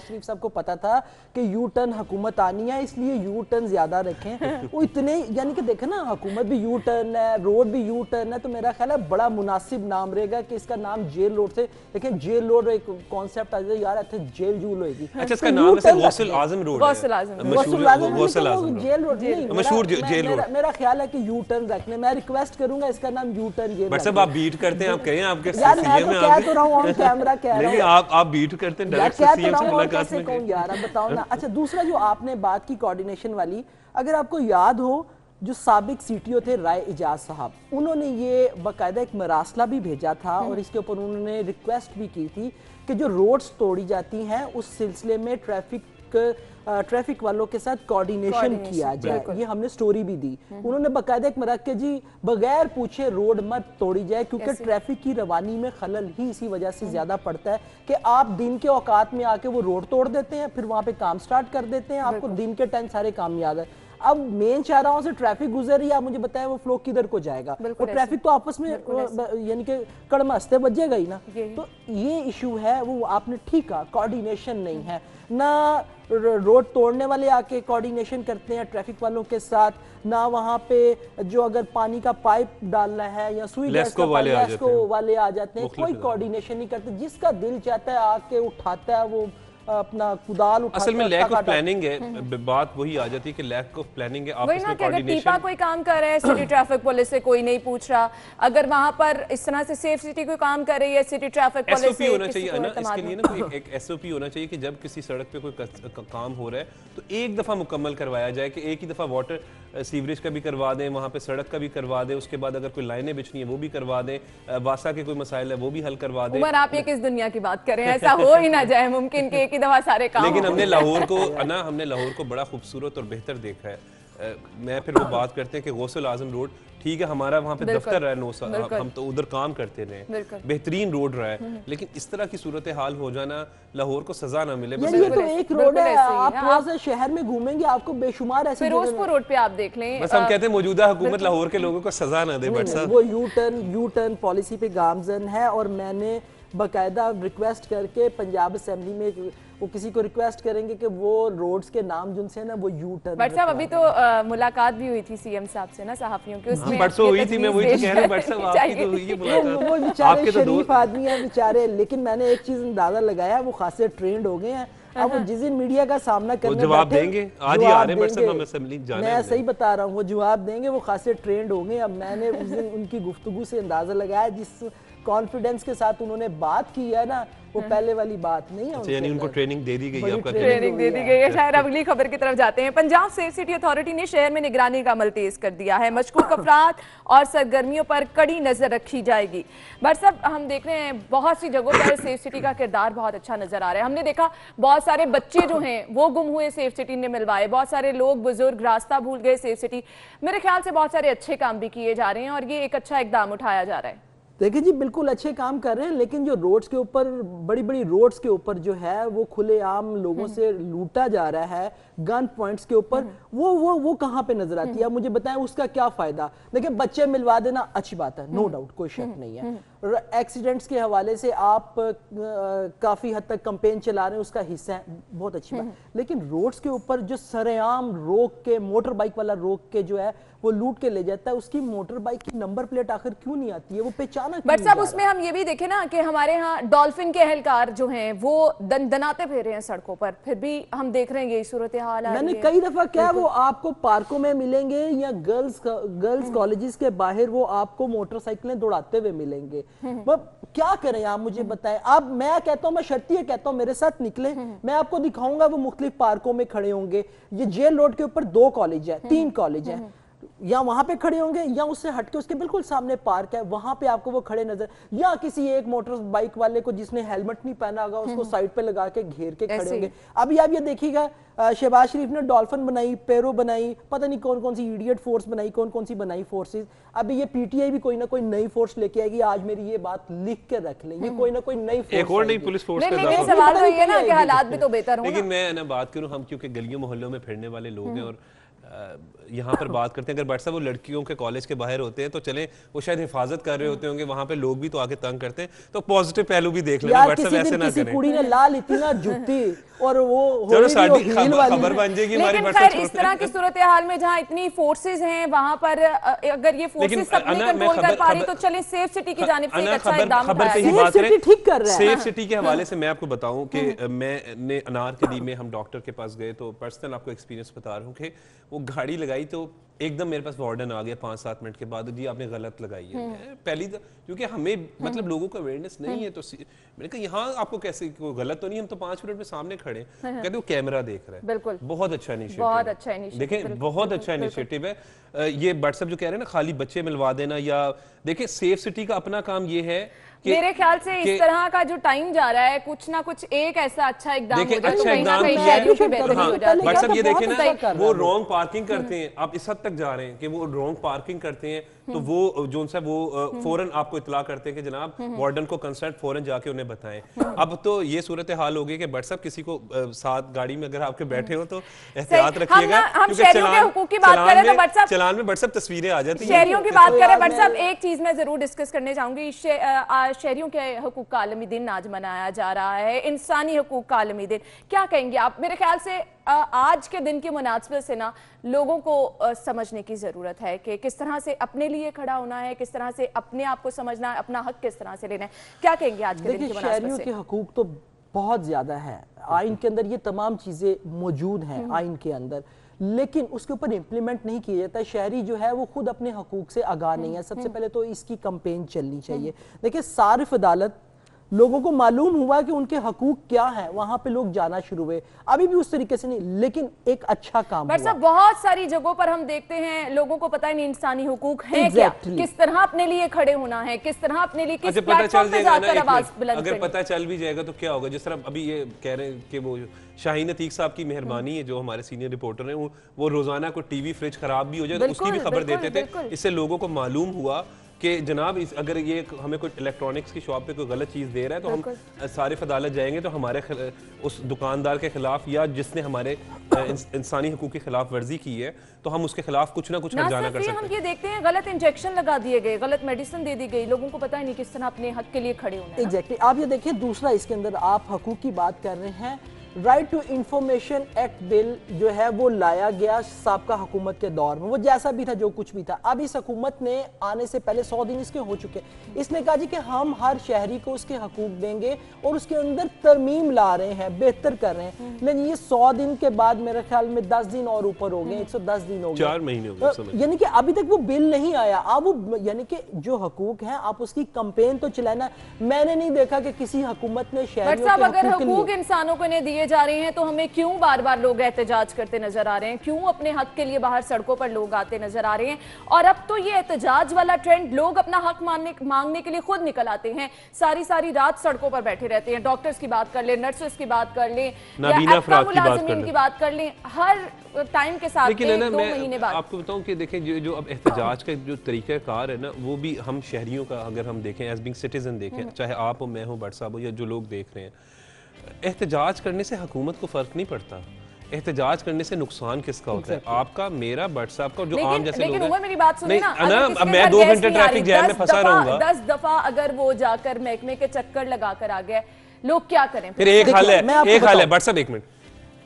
शरीफ साहब को पता था कि यू टर्न हुकूमत आनी है, इसलिए यू टर्न ज्यादा रखें वो इतने, यानी कि देखें ना, हुकूमत भी यू टर्न है, रोड भी यू टर्न है, तो मेरा ख्याल है बड़ा मुनासिब नाम रहेगा कि इसका नाम जेल रोड से, लेकिन जेल रोड एक कॉन्सेप्ट आ जाए यार, ऐसे जेल जूल होगी। अच्छा, इसका नाम वैसे गौसुल आजम रोड है, गौसुल आजम गौसुल आजम जेल रोड नहीं, मशहूर जेल रोड। मेरा ख्याल है कि यू टर्न रखने, मैं रिक्वेस्ट करूंगा इसका नाम यू टर्न जेल। बट साहब आप बीट करते हैं, आप कहें आपके यार मैं तो कह तो रहा हूं ऑन कैमरा कह रहा हूं, आप बीट करते हैं डायरेक्ट सीएम से मुलाकात में कौन यार, आप बताओ ना। अच्छा, दूसरा जो आपने बात की कोऑर्डिनेशन वाली, अगर आपको याद हो जो साबिक सीटीओ थे राय इजाज साहब, उन्होंने ये बाकायदा एक मरासला भी भेजा था और इसके ऊपर उन्होंने रिक्वेस्ट भी की थी कि जो रोड्स तोड़ी जाती हैं उस सिलसिले में ट्रैफिक वालों के साथ कोऑर्डिनेशन किया जाए। ये हमने स्टोरी भी दी। उन्होंने बाकायदा एक मरक के जी बगैर पूछे रोड मत तोड़ी जाए, क्योंकि ट्रैफिक की रवानी में खलल ही इसी वजह से ज्यादा पड़ता है कि आप दिन के औकात में आके वो रोड तोड़ देते हैं, फिर वहां पे काम स्टार्ट कर देते हैं, आपको दिन के टाइम सारे काम याद है। अब मेन शाहराहों से ट्रैफिक गुजर रही है, आप मुझे बताएं वो फ्लो किधर को जाएगा, और ट्रैफिक तो आपस में यानी कि कड़मस्ते बजेगा ही ना। तो ये इशू है, वो आपने ठीक कहा, कोऑर्डिनेशन नहीं है ना, रोड तोड़ने वाले आके कोऑर्डिनेशन करते हैं ट्रैफिक वालों के साथ, ना वहाँ पे जो अगर पानी का पाइप डालना है या सुई गैस का वाले आ जाते हैं, कोई कोऑर्डिनेशन नहीं करते, जिसका दिल चाहता है आके उठाता है वो अपना कुदाल उठाता। असल में लैक ऑफ प्लानिंग है, बात वही आ जाती है कि लैक ऑफ प्लानिंग है। वही ना कि अगर टीपा कोई काम कर रहा है, सिटी ट्रैफिक पुलिस से कोई नहीं पूछ रहा, अगर वहां पर इस तरह से सेफ सिटी कोई काम कर रही है, सिटी ट्रैफिक पुलिस एसओपी होना चाहिए ना, इसके लिए ना कोई एक एसओपी होना चाहिए कि जब किसी सड़क पे कोई काम हो रहा है तो एक दफा मुकम्मल करवाया जाए, कि एक ही दफा वाटर सीवरेज का भी करवा दें, वहाँ पे सड़क का भी करवा दें, उसके बाद अगर कोई लाइनें बिछनी है वो भी करवा दें, वासा के कोई मसाइल है वो भी हल करवा दें। उमर, आप ये किस दुनिया की बात करें, ऐसा हो ही ना जाए, मुमकिन कि एक ही दफा सारे काम। लेकिन हमने लाहौर को बड़ा खूबसूरत और बेहतर देखा है। मैं फिर वो बात करते हैं कि गौसुल आजम रोड, ठीक है हमारा वहाँ पे दफ्तर रहा है 9 साल, हम तो उधर काम करते रहे, बेहतरीन रोड रहा है, लेकिन इस तरह की सूरत हाल हो जाना, लाहौर को सजा ना मिले। बस ये तो एक रोड है, आप थोड़ा सा शहर में घूमेंगे आपको बेशुमार ऐसे फिरोजपुर रोड पे आप देख लें, बस हम कहते हैं मौजूदा हुकूमत लाहौर के लोगों को सजा ना दे। बट साहब वो यू टर्न पॉलिसी पे गामजन है, और मैंने बाकायदा रिक्वेस्ट करके पंजाब असेंबली में वो किसी को रिक्वेस्ट करेंगे कि वो रोड्स के नाम जिनसे ना वो यू टर्न। बट साहब अभी तो मुलाकात भी हुई थी सीएम साहब से ना, सहाफियों की, उसमें परसों हुई थी, मैं वही तो कह रहा हूं, बट साहब आपकी तो हुई है मुलाकात, वो बेचारे शरीफ आदमी हैं बेचारे, लेकिन मैंने एक चीज अंदाजा लगाया, वो खासे ट्रेंड हो गए हैं। अब वो जिस दिन मीडिया का सामना करने जवाब देंगे, आज ही आ रहे हैं, बट साहब हम असेंबली जाने हैं, मैं सही बता रहा हूँ, वो जवाब देंगे, वो खासे ट्रेंड हो गए। अब मैंने उस दिन उनकी गुफ्तगू से अंदाजा लगाया, जिस कॉन्फिडेंस के साथ उन्होंने बात की है ना, वो पहले वाली बात नहीं है। यानी उनको ट्रेनिंग दे दी गई है, आपका ट्रेनिंग दे दी गई है। शायद अगली खबर की तरफ जाते हैं। पंजाब सेफ सिटी अथॉरिटी ने शहर में निगरानी का अमल तेज कर दिया है, मशकूक अफराद और सरगर्मियों पर कड़ी नजर रखी जाएगी। बट सब हम देख रहे हैं बहुत सी जगहों पर सेफ सिटी का किरदार बहुत अच्छा नजर आ रहा है। हमने देखा बहुत सारे बच्चे जो हैं वो गुम हुए, सेफ सिटी ने मिलवाए, बहुत सारे लोग बुजुर्ग रास्ता भूल गए, सेफ सिटी मेरे ख्याल से बहुत सारे अच्छे काम भी किए जा रहे हैं और ये एक अच्छा इकदाम उठाया जा रहा है। देखिए जी, बिल्कुल अच्छे काम कर रहे हैं, लेकिन जो रोड्स के ऊपर बड़ी बड़ी रोड्स के ऊपर जो है वो खुलेआम लोगों से लूटा जा रहा है, गन पॉइंट्स के ऊपर, वो कहाँ पे नजर आती है? मुझे बताएं उसका क्या फायदा? देखिए बच्चे मिलवा देना अच्छी बात है, नो डाउट, कोई शक नहीं है। एक्सीडेंट्स के हवाले से आप काफी हद तक कैंपेन चला रहे हैं, उसका हिस्सा है, बहुत अच्छी बात। लेकिन रोड्स के ऊपर जो सरेआम रोक के, मोटर बाइक वाला रोक के जो है वो लूट के ले जाता है, उसकी मोटर बाइक की नंबर प्लेट आखिर क्यों नहीं आती है, वो पहचाना क्यों? बट साहब उसमें हम ये भी देखें ना कि हमारे यहाँ डॉल्फिन के एहलकार जो हैं वो दनाते फिर रहे हैं सड़कों पर, फिर भी हम देख रहे हैं यही सूरत हाल है। मैंने कई दफा क्या, वो आपको पार्कों में मिलेंगे या गर्ल्स कॉलेजेस के बाहर वो आपको मोटरसाइकिलें दौड़ाते हुए मिलेंगे। क्या करें आप मुझे बताएं। अब मैं कहता हूं, मैं शर्तिया कहता हूं, मेरे साथ निकले, मैं आपको दिखाऊंगा वो मुख्तलिफ पार्कों में खड़े होंगे। ये जेल रोड के ऊपर 2 कॉलेज है, 3 कॉलेज है, या वहां पे खड़े होंगे या उससे हटके उसके बिल्कुल सामने पार्क है, वहां पे आपको वो खड़े नजर, या किसी एक मोटर बाइक वाले को जिसने हेलमेट नहीं पहना होगा उसको साइड पे लगा के घेर के खड़े होंगे। अभी आप ये देखिएगा, शहबाज शरीफ ने डॉल्फिन बनाई, पेरो बनाई, पता नहीं कौन कौन सी इडियट फोर्स बनाई, कौन कौन सी बनाई फोर्सेस। अभी ये पीटीआई भी कोई ना कोई नई फोर्स लेके आएगी, आज मेरी ये बात लिख के रख लें, ये कोई ना कोई नई फोर्स, एक और नई पुलिस फोर्स का लेकिन सवाल तो ये ना कि हालात भी तो बेहतर हो। लेकिन मैं ना बात करूं, हम क्योंकि गलियों मोहल्लों में फिरने वाले लोग हैं और यहाँ पर बात करते हैं, अगर बट वो लड़कियों के कॉलेज के बाहर होते हैं तो चले वो शायद हिफाजत कर रहे होते होंगे, वहाँ पे लोग भी तो आके तंग करते हैं, तो पॉजिटिव पहलू भी देख लेना। यार किसी दिन किसी कुड़ी ने ला ली थी ना जुत्ती, और वो चलो साड़ी हील वाली खबर बन जाएगी हमारी। लेकिन खैर इस तरह की सूरत हाल में जहां इतनी फोर्सेस हैं वहां पर अगर ये फोर्सेस अपने कंट्रोल कर पा रही तो चले सेफ सिटी की जानिब से एक अच्छा इकदाम उठाया जाए। सेफ सिटी ठीक कर रहा है। सेफ सिटी के हवाले से मैं आपको बताऊं कि मैंने अनारकली में हम डॉक्टर के पास गए तो पर्सनल आपको एक्सपीरियंस बता रहा हूं कि वो गाड़ी लगाई तो एकदम मेरे पास वार्डन आ गया 5-7 मिनट के बाद, जी आपने गलत लगाई है। पहली तो क्योंकि हमें मतलब लोगों को अवेयरनेस नहीं है तो मैंने कहा यहाँ आपको कैसे कोई गलत तो नहीं, हम तो 5 मिनट में सामने खड़े कहते वो कैमरा देख रहा है। बिल्कुल बहुत अच्छा इनिशिएटिव, बहुत अच्छा इनिशिएटिव, देखें बहुत अच्छा इनिशिएटिव है। ये व्हाट्सएप जो कह रहे हैं ना खाली बच्चे मिलवा देना, या देखिए सेफ सिटी का अपना काम ये है मेरे ख्याल से इस तरह का जो टाइम जा रहा है कुछ ना कुछ एक ऐसा अच्छा इकदाम हो जाए तो अच्छा कहीं ना इकदाम कहीं किया शहरियों की है। बेहतरी हाँ, हो जाती है। व्हाट्सएप ये देखें ना सही वो रॉन्ग पार्किंग करते हैं, आप इस हद तक जा रहे हैं कि वो रॉन्ग पार्किंग करते हैं तो वो जो उनसे वो फौरन आपको इतला करते हैं कि जनाब वार्डन को कंसल्ट फौरन जाके उन्हें बताएं। अब तो ये सूरत हाल हो गई कि व्हाट्सएप किसी को साथ गाड़ी में अगर आपके बैठे हो तो एहतियात रखिएगा, हम शहरियों के हुकूक की बात करें तो व्हाट्सएप चलान में व्हाट्सएप तस्वीरें आ जाती हैं। शहरियों की बात करें व्हाट्सएप, एक चीज मैं जरूर डिस्कस करने चाहूंगी, शहरियों के हुकूक का आलमी दिन आज मनाया जा रहा है, इंसानी हुकूक का आलमी दिन, क्या कहेंगे आप? मेरे ख्याल से आज के दिन की मुनासबत से ना लोगों को समझने की जरूरत है कि किस तरह से अपने लिए खड़ा होना है, किस तरह से अपने आप को समझना है, अपना हक किस तरह से लेना है। क्या कहेंगे आज के दिन की मुनासबत से? शहरियों के हुकूक तो बहुत ज्यादा है, आइन के अंदर ये तमाम चीजें मौजूद हैं आइन के अंदर, लेकिन उसके ऊपर इम्प्लीमेंट नहीं किया जाता। शहरी जो है वो खुद अपने हकूक से आगाह नहीं है। सबसे पहले तो इसकी कंपेन चलनी चाहिए। देखिए सारिफ अदालत लोगों को मालूम हुआ कि उनके हकूक क्या हैं, वहां पे लोग जाना शुरू हुए, अभी भी उस तरीके से नहीं, लेकिन एक अच्छा काम हुआ। साहब बहुत सारी जगहों पर हम देखते हैं लोगों को पता ही नहीं इंसानी हुकूक है क्या, किस तरह अपने लिए खड़े होना है, किस तरह अपने लिए किस प्लेटफॉर्म पे जाकर आवाज बुलंद करनी। अगर पता चल भी जाएगा तो क्या होगा? जिस तरह अभी ये कह रहे हैं कि वो शाहीन अतीक साहब की मेहरबानी है जो हमारे सीनियर रिपोर्टर हैं, वो रोजाना को टीवी फ्रिज खराब भी हो जाए तो उसकी भी खबर देते थे। इससे लोगों को मालूम हुआ कि जनाब अगर ये हमें कोई इलेक्ट्रॉनिक्स की शॉप पे कोई गलत चीज़ दे रहा है तो हम सारिफ अदालत जाएंगे तो हमारे उस दुकानदार के खिलाफ या जिसने हमारे इंसानी हकूक़ की खिलाफ वर्जी की है तो हम उसके खिलाफ कुछ ना कुछ हर्जाना कर सकते हैं। हम ये देखते हैं गलत इंजेक्शन लगा दिए गए, गलत मेडिसिन दे दी गई, लोगों को पता ही नहीं किस तरह अपने हक के लिए खड़े होना है। एग्जैक्टली आप ये देखिए, दूसरा इसके अंदर आप हकूक की बात कर रहे हैं, right to information act bill जो है वो लाया गया साबका हुकूमत के दौर में, वो जैसा भी था जो कुछ भी था। अब इस हुकूमत ने आने से पहले 100 दिन इसके हो चुके, इसने कहा जी कि हम हर शहरी को उसके हकूक देंगे और उसके अंदर तरमीम ला रहे हैं, बेहतर कर रहे हैं। लेकिन ये 100 दिन के बाद मेरे ख्याल में 10 दिन और ऊपर हो गए, 110 दिन हो गए, 4 महीने हो गए, यानी कि अभी तक वो बिल नहीं आया। अब वो यानी कि जो हकूक हैं आप उसकी कंपेन तो चलाना। मैंने नहीं देखा कि किसी हुकूमत ने शहरियों के अगर हकूक इंसानों को नहीं दिए जा रहे हैं तो हमें क्यों बार बार लोग एहतजाज करते नजर आ रहे हैं, क्यों अपने हक के लिए बाहर सड़कों पर लोग आते नजर आ रहे हैं? और अब तो ये एहतजाज वाला ट्रेंड, लोग अपना हक मांगने के लिए खुद निकल आते हैं, सारी रात सड़कों पर बैठे रहते हैं। डॉक्टर्स की बात कर लें, नर्सेस की बात कर लें, मुलाजिमीन की बात कर लें, हर टाइम के साथ 1-2 महीने बाद। आपको बताऊं कि देखें जो अब एहतजाज का जो तरीक़ाकार है ना वो भी हम शहरियों का अगर हम देखें एज बिंग सिटीजन देखें, चाहे आप हो, मैं हूँ, भट्ट साहब हो या जो लोग देख रहे हैं, एहतजाज करने से हुकूमत को फर्क नहीं पड़ता। एहतजाज करने से नुकसान किसका होता है? आपका, मेरा, व्हाट्सएप का, जो आम जैसे लोग हैं। मेरी बात सुनिए ना, मैं 2 घंटे ट्रैफिक जैम में फंसा रहूंगा। 10 दफा अगर वो जाकर महकमे के चक्कर लगाकर आ गए, लोग क्या करें? फिर एक हाल है व्हाट्सएप, 1 मिनट,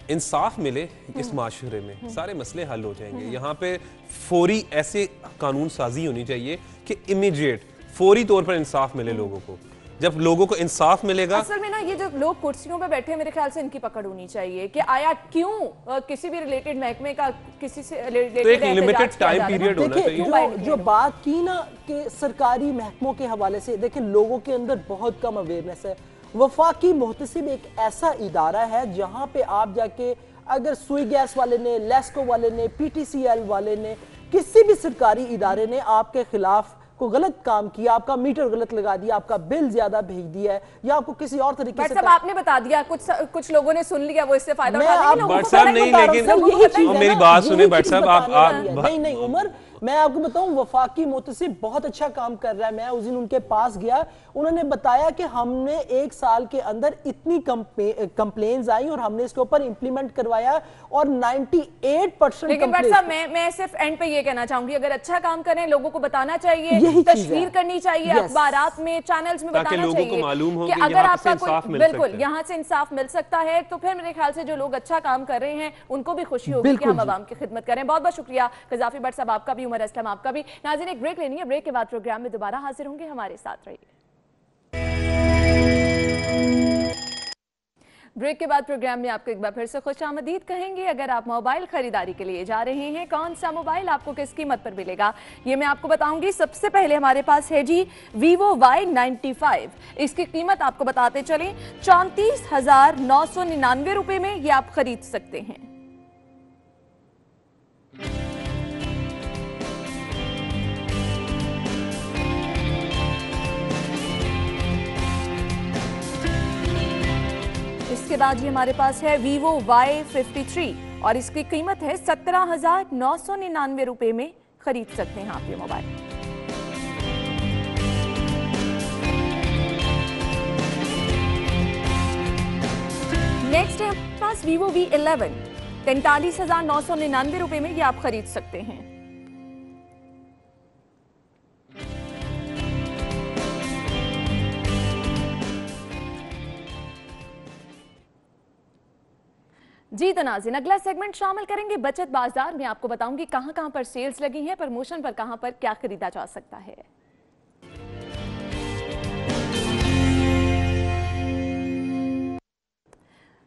इंसाफ मिले इस माशरे में सारे मसले हल हो जाएंगे। यहाँ पे फौरी ऐसे कानून साजी होनी चाहिए कि इमीडिएट फौरी तौर पर इंसाफ मिले लोगों को। जब लोगों को इंसाफ मिलेगा, असल में ना ये जो लोग कुर्सियों पे बैठे हैं मेरे ख्याल से इनकी पकड़ होनी चाहिए कि आया क्यों किसी भी रिलेटेड महकमे का किसी से रिलेटेड तो एक लिमिटेड टाइम पीरियड होना चाहिए। जो बात की ना कि सरकारी महकमों के हवाले से, देखिए लोगों के अंदर बहुत कम अवेयरनेस है। वफाकी मुहतसिब एक ऐसा इदारा है जहां पे आप जाके अगर सुई गैस वाले ने, लेस्को वाले ने, PTCL वाले ने, किसी भी सरकारी इदारे ने आपके खिलाफ को गलत काम किया, आपका मीटर गलत लगा दिया, आपका बिल ज्यादा भेज दिया है या आपको किसी और तरीके से, आपने बता दिया, कुछ लोगों ने सुन लिया, वो इससे फायदा उठा लेकिन मेरी बात सुने भट्ट साहब, आप नहीं उमर, मैं आपको बताऊं वफाकी मुहतसिब बहुत अच्छा काम कर रहा है। मैं उस दिन उनके पास गया, उन्होंने बताया कि हमने 1 साल के अंदर इतनी कंप्लेंट्स आई और हमने इसके ऊपर इंप्लीमेंट करवाया और 98%। लेकिन डॉक्टर साहब मैं सिर्फ एंड पे ये कहना चाहूंगी, अगर अच्छा काम करें लोगों को बताना चाहिए, यही तशहीर करनी चाहिए, अखबारात में, चैनल्स में बताना लोगों चाहिए को मालूम हो कि अगर आपका कोई बिल्कुल यहाँ से इंसाफ मिल सकता है तो फिर मेरे ख्याल से जो लोग अच्छा काम कर रहे हैं उनको भी खुशी होगी कि हम आवाम की खिदमत करें। बहुत बहुत शुक्रिया कज़ाफी भट्ट साहब, आपका भी, उमर असलम आपका भी। नाज़रीन एक ब्रेक लेनी है, ब्रेक के बाद प्रोग्राम में दोबारा हाजिर होंगे, हमारे साथ रहिए। ब्रेक के बाद प्रोग्राम में आपको एक बार फिर से खुशामदीद कहेंगे। अगर आप मोबाइल खरीदारी के लिए जा रहे हैं, कौन सा मोबाइल आपको किस कीमत पर मिलेगा ये मैं आपको बताऊंगी। सबसे पहले हमारे पास है जी Vivo Y95। इसकी कीमत आपको बताते चलें 34,999 रुपए में ये आप खरीद सकते हैं। इसके बाद ये हमारे पास है Vivo Y53 और इसकी कीमत है 17,999 रुपए में खरीद सकते हैं आप ये मोबाइल। नेक्स्ट है हमारे पास Vivo V11, 43,999 रुपए में ये आप खरीद सकते हैं। जी तो नाज़रीन अगला सेगमेंट शामिल करेंगे बचत बाजार में। आपको बताऊंगी कहां कहां पर सेल्स लगी हैं, प्रमोशन पर कहां पर क्या खरीदा जा सकता है।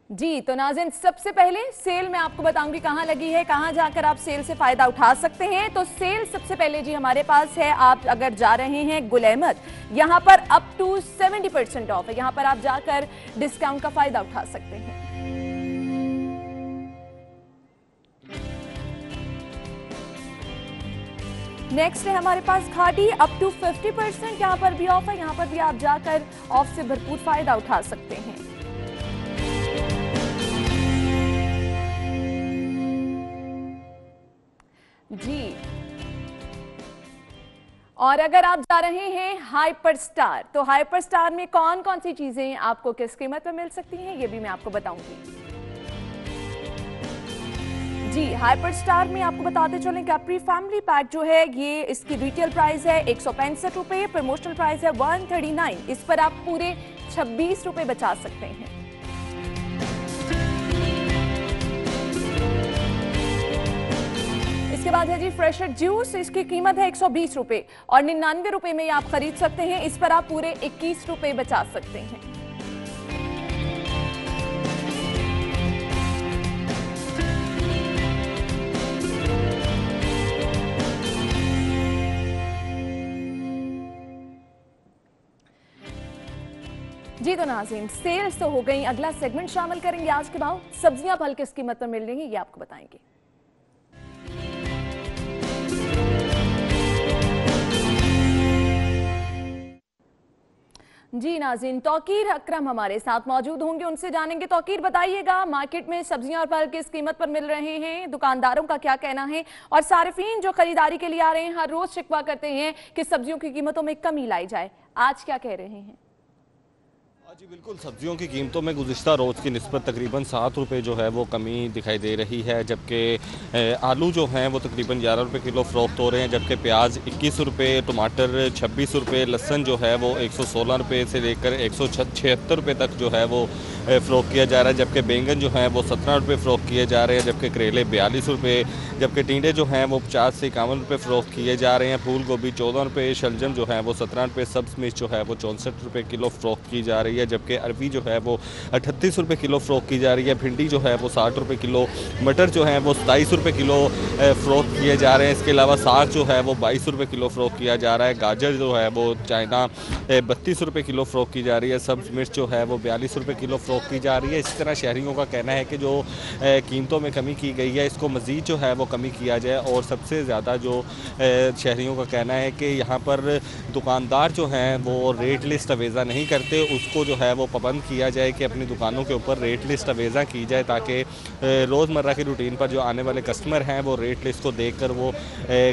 जी तो नाज़रीन सबसे पहले सेल में आपको बताऊंगी कहां लगी है, कहां जाकर आप सेल से फायदा उठा सकते हैं। तो सेल सबसे पहले जी हमारे पास है, आप अगर जा रहे हैं गुल अहमद, यहां पर अप टू 70% ऑफ है, यहां पर आप जाकर डिस्काउंट का फायदा उठा सकते हैं। नेक्स्ट है हमारे पास घाटी, अप टू 50% यहां पर भी ऑफ है, यहां पर भी आप जाकर ऑफ से भरपूर फायदा उठा सकते हैं। जी और अगर आप जा रहे हैं हाइपर स्टार, तो हाइपर स्टार में कौन कौन सी चीजें आपको किस कीमत पर मिल सकती हैं ये भी मैं आपको बताऊंगी। जी हाइपर स्टार में आपको बताते चलें कैप्री फैमिली पैक जो है ये इसकी रिटेल प्राइस है 165 रुपए, प्रमोशनल प्राइस है 139। इस पर आप पूरे 26 रुपए बचा सकते हैं। इसके बाद है जी फ्रेशर जूस, इसकी कीमत है 120 रुपए और 99 रुपए में आप खरीद सकते हैं। इस पर आप पूरे 21 रुपए बचा सकते हैं। जी तो नाज़रीन सेल्स तो हो गई, अगला सेगमेंट शामिल करेंगे आज के भाव। सब्जियां फल किस कीमत पर मिल रही हैं ये आपको बताएंगे। जी नाज़रीन तौकीर अकरम हमारे साथ मौजूद होंगे, उनसे जानेंगे। तौकीर बताइएगा मार्केट में सब्जियां और फल किस कीमत पर मिल रहे हैं, दुकानदारों का क्या कहना है और सारिफीन जो खरीदारी के लिए आ रहे हैं हर रोज शिकवा करते हैं कि सब्जियों की कीमतों में कमी लाई जाए, आज क्या कह रहे हैं? जी बिल्कुल, सब्जियों की कीमतों में गुज़िश्ता रोज़ की निस्बत तकरीबन 7 रुपये जो है वो कमी दिखाई दे रही है, जबकि आलू जो हैं वो तकरीबन 11 रुपये किलो फ़रोख्त हो रहे हैं, जबकि प्याज 21 रुपये, टमाटर 26 रुपये, लहसुन जो है वो 116 रुपये से लेकर 176 रुपये तक जो है वो फ़रोख्त किया जा रहा है, जबकि बैंगन जो है वो 17 रुपये फ़रोख्त किए जा रहे हैं, जबकि करेले 42 रुपये, जबकि टिंडे जो हैं वो 50 से 51 रुपये फ़रोख्त किए जा रहे हैं, फूल गोभी 14 रुपये, शलजम जो है वो 17 रुपये, सब्ज़ मिर्च जो है वो 64 रुपये किलो फ़रोख्त की जा रही है, जबकि अरबी जो है वो 38 रुपये किलो फ़रोख्त की जा रही है, भिंडी जो है वो 60 रुपये किलो, मटर जो है वो 27 रुपये किलो फ़रोख्त किए जा रहे हैं। इसके अलावा साग जो है वो 22 रुपये किलो फ़रोख्त किया जा रहा है, गाजर जो है वो चाइना 32 रुपये किलो फ़रोख्त की जा रही है, सब्ज़ मिर्च जो है वो 42 रुपये किलो फ़रोख्त की जा रही है। इसी तरह शहरियों का कहना है कि जो कीमतों में कमी की गई है इसको मज़ीद जो है वो कमी किया जाए, और सबसे ज़्यादा जो शहरियों का कहना है कि यहाँ पर दुकानदार जो हैं वो रेट लिस्ट अवेज़ा नहीं करते, उसको जो जो है वो पाबंद किया जाए कि अपनी दुकानों के ऊपर रेट लिस्ट अवेज़ा की जाए, ताकि रोज़मर्रा की रूटीन पर जो आने वाले कस्टमर हैं वो रेट लिस्ट को देखकर वो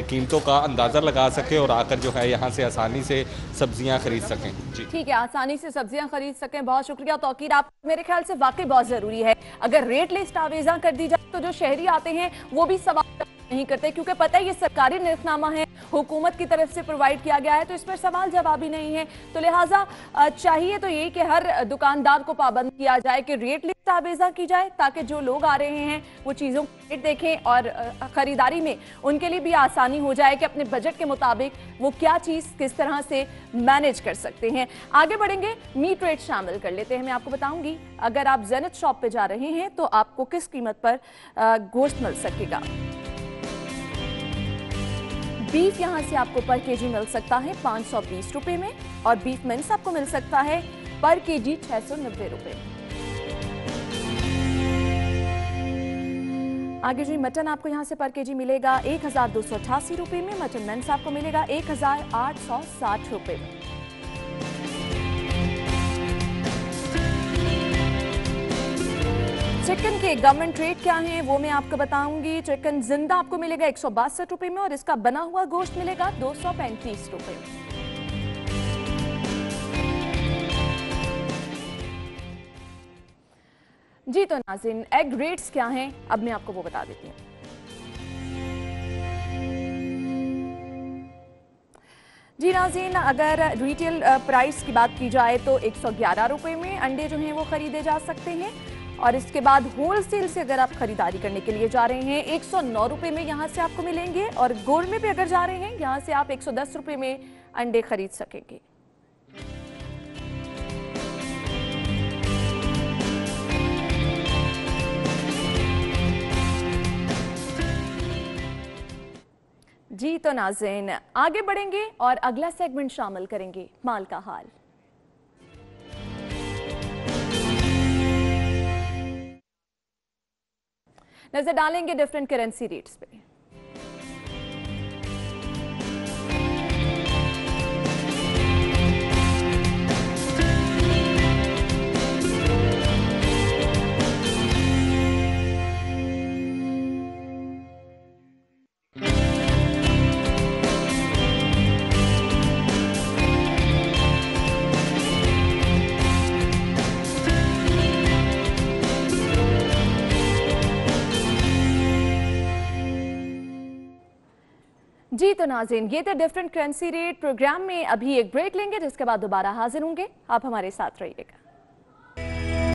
कीमतों का अंदाज़ा लगा सकें और आकर जो है यहाँ से आसानी से सब्जियाँ खरीद सकें। जी ठीक है, आसानी से सब्जियां खरीद सकें। बहुत शुक्रिया तौकीर, आप मेरे ख्याल से वाकई बहुत ज़रूरी है। अगर रेट लिस्ट आवेज़ा कर दी जाए तो जो शहरी आते हैं वो भी सवाल नहीं करते, क्योंकि पता है ये सरकारी निर्खनामा है, हुकूमत की तरफ से प्रोवाइड किया गया है, तो इस पर सवाल जवाब ही नहीं है। तो लिहाजा चाहिए तो यही कि हर दुकानदार को पाबंद किया जाए कि रेट लिस्ट आवेज़ा की जाए, ताकि जो लोग आ रहे हैं वो चीज़ों को रेट देखें और ख़रीदारी में उनके लिए भी आसानी हो जाए कि अपने बजट के मुताबिक वो क्या चीज़ किस तरह से मैनेज कर सकते हैं। आगे बढ़ेंगे, मीट रेट शामिल कर लेते हैं। मैं आपको बताऊंगी अगर आप ज़ेनत शॉप पे जा रहे हैं तो आपको किस कीमत पर गोश्त मिल सकेगा। बीफ यहाँ से आपको पर केजी मिल सकता है 520 रुपए में, और बीफ मिन्स आपको मिल सकता है पर केजी 690 रुपए। आगे जी मटन आपको यहाँ से पर केजी मिलेगा 1288 रुपए में, मटन मिन्स आपको मिलेगा 1860 रुपए में। चिकन के गवर्नमेंट रेट क्या हैं वो मैं आपको बताऊंगी। चिकन जिंदा आपको मिलेगा 162 रुपए में, और इसका बना हुआ गोश्त मिलेगा 235 रुपए में। जी तो नाज़रीन, एग रेट्स क्या हैं अब मैं आपको वो बता देती हूँ। जी नाज़रीन, अगर रिटेल प्राइस की बात की जाए तो 111 रुपए में अंडे जो हैं वो खरीदे जा सकते हैं, और इसके बाद होलसेल से अगर आप खरीदारी करने के लिए जा रहे हैं 109 रुपए में यहाँ से आपको मिलेंगे, और गोल्ड में भी अगर जा रहे हैं यहाँ से आप 110 रुपए में अंडे खरीद सकेंगे। जी तो नाज़रीन, आगे बढ़ेंगे और अगला सेगमेंट शामिल करेंगे माल का हाल। नजर डालेंगे डिफरेंट करेंसी रेट्स पे। जी तो नाज़रीन, ये थे डिफरेंट करेंसी रेट। प्रोग्राम में अभी एक ब्रेक लेंगे, जिसके बाद दोबारा हाजिर होंगे। आप हमारे साथ रहिएगा।